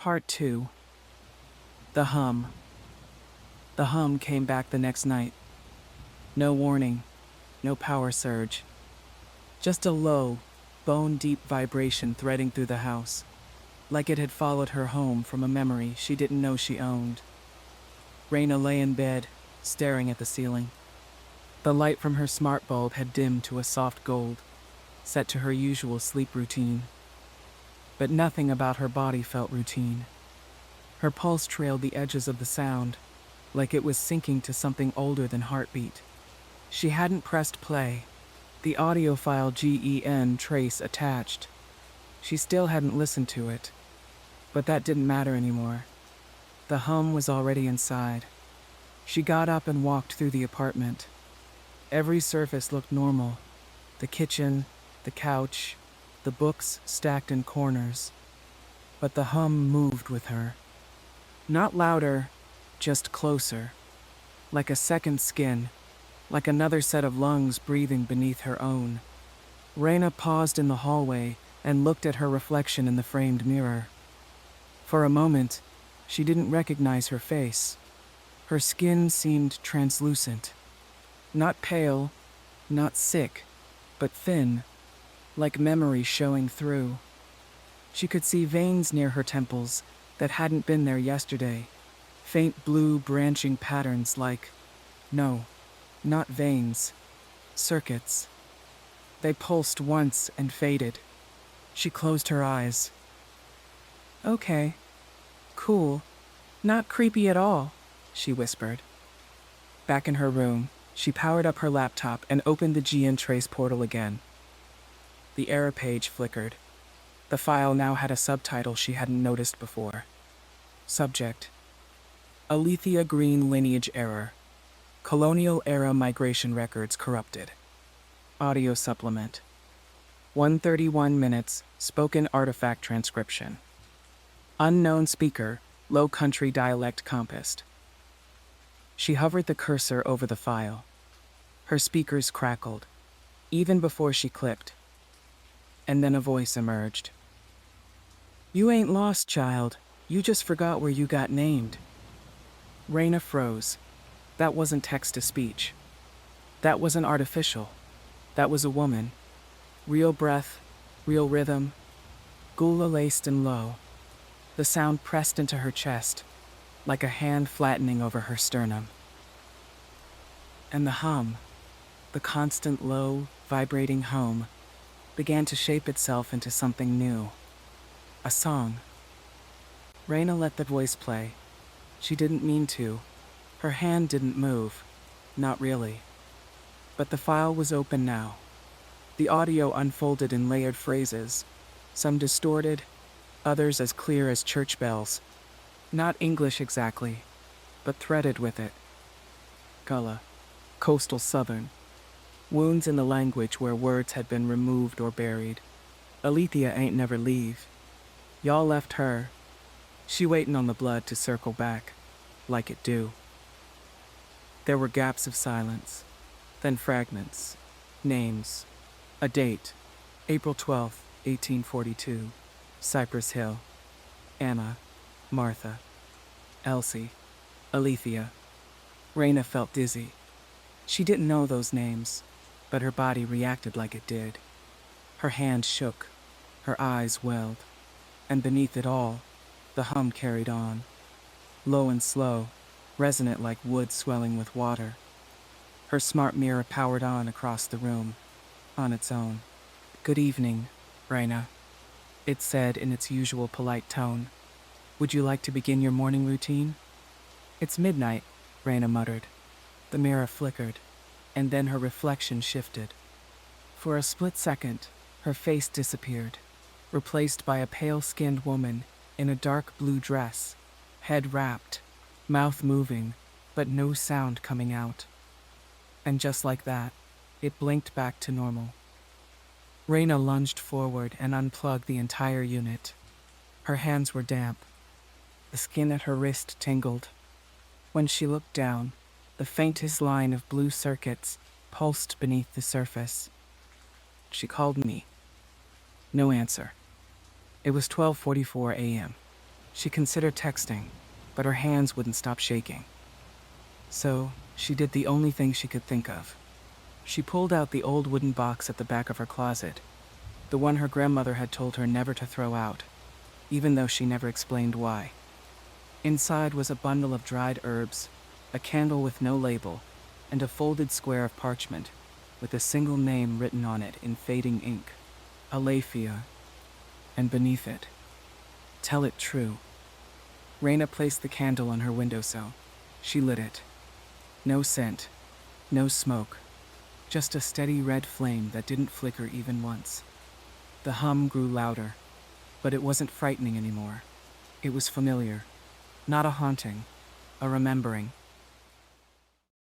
Part 2. The hum. The hum came back the next night. No warning, no power surge. Just a low, bone-deep vibration threading through the house, like it had followed her home from a memory she didn't know she owned. Reina lay in bed, staring at the ceiling. The light from her smart bulb had dimmed to a soft gold, set to her usual sleep routine. But nothing about her body felt routine. Her pulse trailed the edges of the sound, like it was syncing to something older than heartbeat. She hadn't pressed play, the audio file GEN trace attached. She still hadn't listened to it, but that didn't matter anymore. The hum was already inside. She got up and walked through the apartment. Every surface looked normal. The kitchen, the couch, the books stacked in corners. But the hum moved with her. Not louder, just closer. Like a second skin, like another set of lungs breathing beneath her own. Reina paused in the hallway and looked at her reflection in the framed mirror. For a moment, she didn't recognize her face. Her skin seemed translucent. Not pale, not sick, but thin, like memory showing through. She could see veins near her temples that hadn't been there yesterday. Faint blue branching patterns no, not veins, circuits. They pulsed once and faded. She closed her eyes. Okay, cool, not creepy at all, she whispered. Back in her room, she powered up her laptop and opened the GN Trace portal again. The error page flickered. The file now had a subtitle she hadn't noticed before. Subject: Alethea Green lineage error. Colonial-era migration records corrupted. Audio supplement. 1:31 minutes, spoken artifact transcription. Unknown speaker, Low Country dialect compassed. She hovered the cursor over the file. Her speakers crackled, even before she clicked. And then a voice emerged. You ain't lost, child. You just forgot where you got named. Reina froze. That wasn't text-to-speech. That wasn't artificial. That was a woman. Real breath, real rhythm, gula laced and low. The sound pressed into her chest, like a hand flattening over her sternum. And the hum, the constant low, vibrating hum, began to shape itself into something new. A song. Reina let the voice play. She didn't mean to. Her hand didn't move. Not really. But the file was open now. The audio unfolded in layered phrases, some distorted, others as clear as church bells. Not English exactly, but threaded with it. Gullah, coastal southern. Wounds in the language where words had been removed or buried. Alethea ain't never leave. Y'all left her. She waitin' on the blood to circle back, like it do. There were gaps of silence, then fragments, names, a date, April 12th, 1842, Cypress Hill, Anna, Martha, Elsie, Alethea. Reina felt dizzy. She didn't know those names, but her body reacted like it did. Her hand shook, her eyes welled, and beneath it all, the hum carried on, low and slow, resonant like wood swelling with water. Her smart mirror powered on across the room, on its own. Good evening, Reina, it said in its usual polite tone. Would you like to begin your morning routine? It's midnight, Reina muttered. The mirror flickered, and then her reflection shifted. For a split second, her face disappeared, replaced by a pale-skinned woman in a dark blue dress, head wrapped, mouth moving, but no sound coming out. And just like that, it blinked back to normal. Reina lunged forward and unplugged the entire unit. Her hands were damp. The skin at her wrist tingled. When she looked down, the faintest line of blue circuits pulsed beneath the surface. She called me. No answer. It was 12:44 a.m. She considered texting, but her hands wouldn't stop shaking. So, she did the only thing she could think of. She pulled out the old wooden box at the back of her closet, the one her grandmother had told her never to throw out, even though she never explained why. Inside was a bundle of dried herbs, a candle with no label, and a folded square of parchment with a single name written on it in fading ink, Alephia, and beneath it, "Tell it true." Reina placed the candle on her windowsill. She lit it. No scent, no smoke, just a steady red flame that didn't flicker even once. The hum grew louder, but it wasn't frightening anymore. It was familiar, not a haunting, a remembering.